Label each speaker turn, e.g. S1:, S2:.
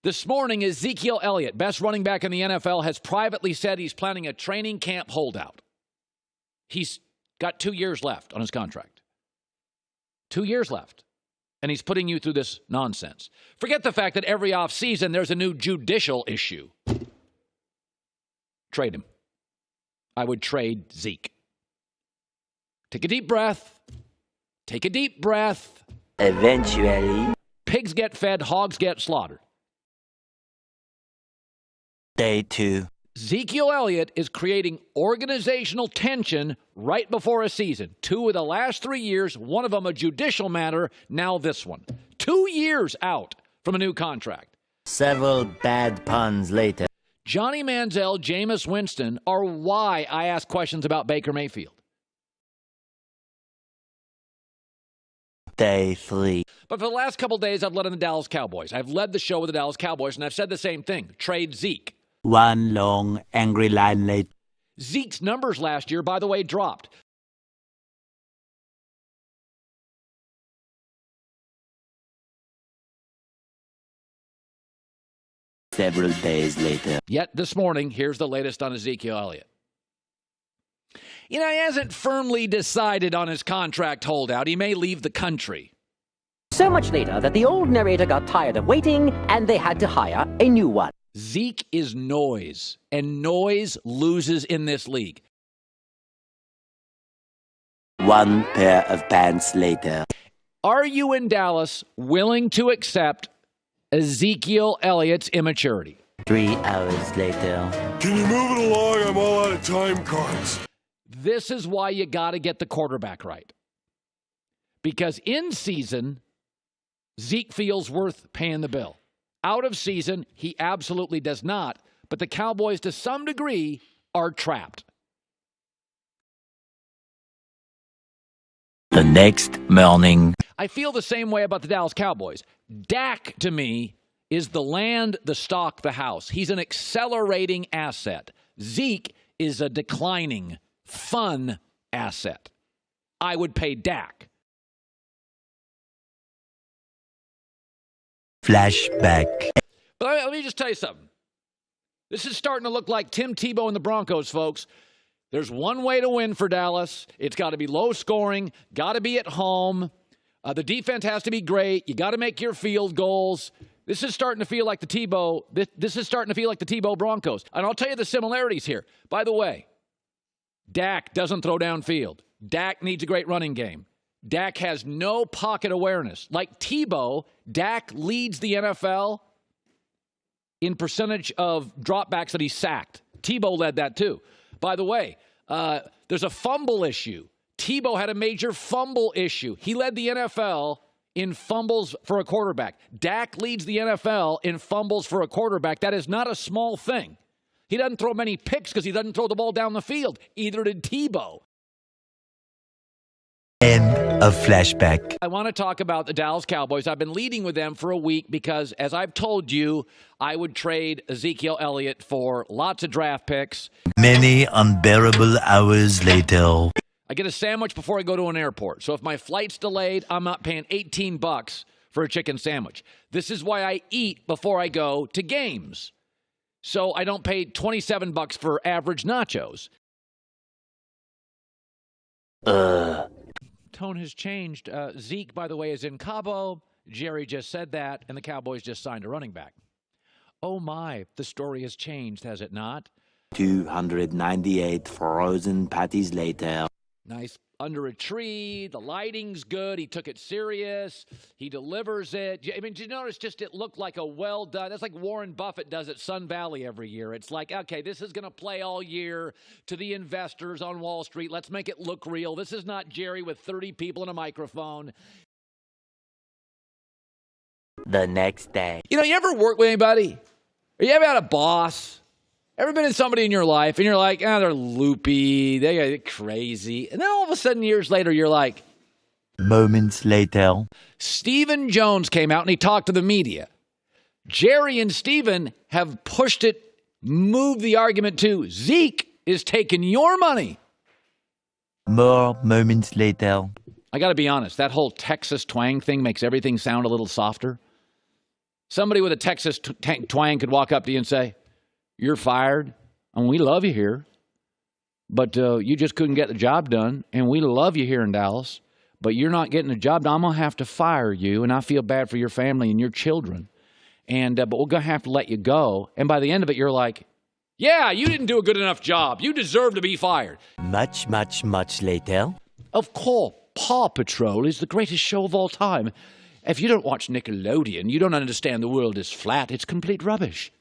S1: This morning, Ezekiel Elliott, best running back in the NFL, has privately said he's planning a training camp holdout. He's got 2 years left on his contract. 2 years left. And he's putting you through this nonsense. Forget the fact that every offseason there's a new judicial issue. Trade him. I would trade Zeke. Take a deep breath. Take a deep breath.
S2: Eventually.
S1: Pigs get fed, hogs get slaughtered.
S2: Day 2.
S1: Ezekiel Elliott is creating organizational tension right before a season. 2 of the last 3 years, one of them a judicial matter, now this one. 2 years out from a new contract.
S2: Several bad puns later.
S1: Johnny Manziel, Jameis Winston are why I ask questions about Baker Mayfield.
S2: Day 3.
S1: But for the last couple days, I've led on the Dallas Cowboys. I've led the show with the Dallas Cowboys, and I've said the same thing. Trade Zeke.
S2: One long, angry line later.
S1: Zeke's numbers last year, by the way, dropped.
S2: Several days later.
S1: Yet this morning, here's the latest on Ezekiel Elliott. He hasn't firmly decided on his contract holdout. He may leave the country.
S3: So much later that the old narrator got tired of waiting and they had to hire a new one.
S1: Zeke is noise, and noise loses in this league.
S2: One pair of pants later.
S1: Are you in Dallas willing to accept Ezekiel Elliott's immaturity?
S2: 3 hours later.
S4: Can you move it along? I'm all out of time cards.
S1: This is why you got to get the quarterback right. Because in season, Zeke feels worth paying the bill. Out of season, he absolutely does not. But the Cowboys, to some degree, are trapped.
S2: The next morning.
S1: I feel the same way about the Dallas Cowboys. Dak, to me, is the land, the stock, the house. He's an accelerating asset. Zeke is a declining, fun asset. I would pay Dak.
S2: Flashback.
S1: But let me just tell you something. This is starting to look like Tim Tebow and the Broncos, folks. There's one way to win for Dallas. It's got to be low scoring, got to be at home. The defense has to be great. You got to make your field goals. This is starting to feel like the Tebow. This is starting to feel like the Tebow Broncos. And I'll tell you the similarities here. By the way, Dak doesn't throw downfield. Dak needs a great running game. Dak has no pocket awareness. Like Tebow, Dak leads the NFL in percentage of dropbacks that he's sacked. Tebow led that too. By the way, there's a fumble issue. Tebow had a major fumble issue. He led the NFL in fumbles for a quarterback. Dak leads the NFL in fumbles for a quarterback. That is not a small thing. He doesn't throw many picks because he doesn't throw the ball down the field. Either did Tebow.
S2: End of flashback.
S1: I want to talk about the Dallas Cowboys. I've been leading with them for a week because, as I've told you, I would trade Ezekiel Elliott for lots of draft picks.
S2: Many unbearable hours later.
S1: I get a sandwich before I go to an airport. So if my flight's delayed, I'm not paying $18 for a chicken sandwich. This is why I eat before I go to games. So I don't pay $27 for average nachos. Tone has changed. Zeke, by the way, is in Cabo. Jerry just said that, and the Cowboys just signed a running back. Oh my, the story has changed, has it not?
S2: 298 frozen patties later.
S1: Nice under a tree. The lighting's good. He took it serious. He delivers it. I mean, did you notice just it looked like a well done? That's like Warren Buffett does at Sun Valley every year. It's like, okay, this is going to play all year to the investors on Wall Street. Let's make it look real. This is not Jerry with 30 people and a microphone.
S2: The next day.
S1: You ever work with anybody? Or you ever had a boss? Ever been in somebody in your life and you're like, they're loopy, they're crazy. And then all of a sudden, years later, you're like.
S2: Moments later.
S1: Stephen Jones came out and he talked to the media. Jerry and Stephen have pushed it, moved the argument to Zeke is taking your money.
S2: More moments later.
S1: I got to be honest, that whole Texas twang thing makes everything sound a little softer. Somebody with a Texas twang could walk up to you and say, "You're fired, and we love you here, but you just couldn't get the job done, and we love you here in Dallas, but you're not getting the job done. I'm going to have to fire you, and I feel bad for your family and your children, but we're going to have to let you go." And by the end of it, you're like, "Yeah, you didn't do a good enough job. You deserve to be fired."
S2: Much, much, much later.
S1: Of course, Paw Patrol is the greatest show of all time. If you don't watch Nickelodeon, you don't understand the world is flat. It's complete rubbish.